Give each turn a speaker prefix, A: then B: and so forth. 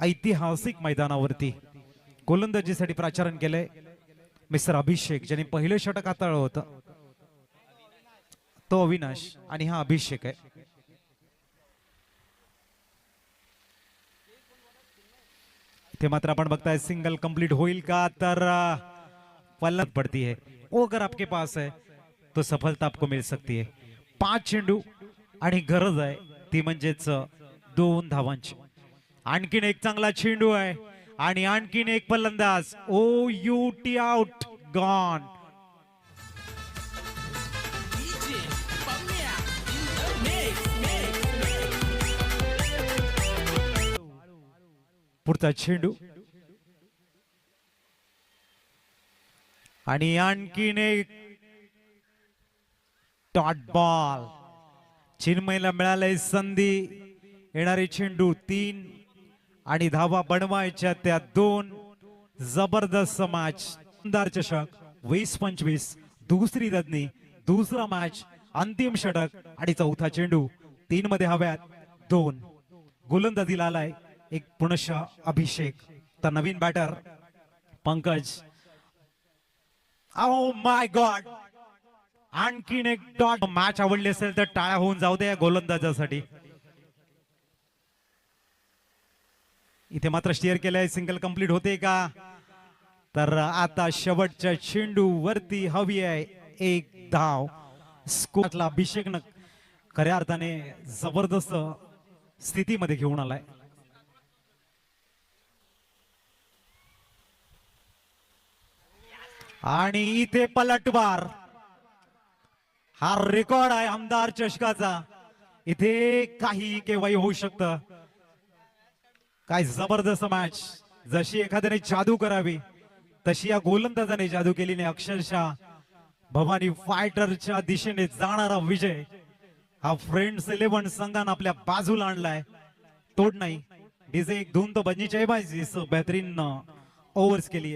A: ऐतिहासिक मैदानावरती गोलंदाजीसाठी प्राचारण केलंय मिस्टर अभिषेक, ज्यांनी पहिलं षटक हाताळलं होतं तो अविनाश आणि हा अभिषेक आहे. इथे मात्र आपण बघताय सिंगल कंप्लीट होईल का, तर पल्लत पड़ती है. वो अगर आपके पास है तो सफलता आपको मिल सकती है. 5 चेंडू आणि गरज आहे ती म्हणजेच 2 धावांची. आणखीन एक चांगला चेंडू आहे आणि आणखीन एक फलंदाज. ओ यू टी आउट गॉन. पुढचा चेंडू आणि आणखीन एक डॉट बॉल. चिन्मयला मिळालंय संधी. येणारे चेंडू 3 आणि धावा बनवायच्या त्या 2. जबरदस्त मॅच. शानदार चषक 20-25 दुसरी ददनी, दुसरा मॅच, अंतिम षटक आणि चौथा चेंडू. 3 मध्ये हव्यात 2. गोलंदाजीला आलाय एक पुनश्च अभिषेक. तर नवीन batter Pankaj. Oh my God, आणखीन एक डॉट. मॅच आवडली असेल तर टाळ्या होऊन जाऊ दे या गोलंदाजासाठी. इथे मात्र स्टिअर केलंय. सिंगल कंप्लीट होते का, तर आता शेवटच्या चेंडू वरती हवी आहे 1 धाव. स्कोरला अभिषेकनं खऱ्या अर्थाने जबरदस्त स्थितीमध्ये घेऊन आलाय. आणि इथे पलटवार. हा रेकॉर्ड आहे आमदार चषकाचा. इथे काही केव्हाही होऊ शकतं. काय जबरदस्त मॅच. जशी एखाद्याने जादू करावी तशी या गोलंदाजाने जादू केली नाही. अक्षरशः भवानी फायटरच्या दिशेने जाणारा विजय हा फ्रेंड्स 11 संघानं आपल्या बाजूला आणलाय. तोड नाही. डीजे एक धून तो बजनी चाहिए भाई. इस बेहतरीन ओव्हर्स के लिए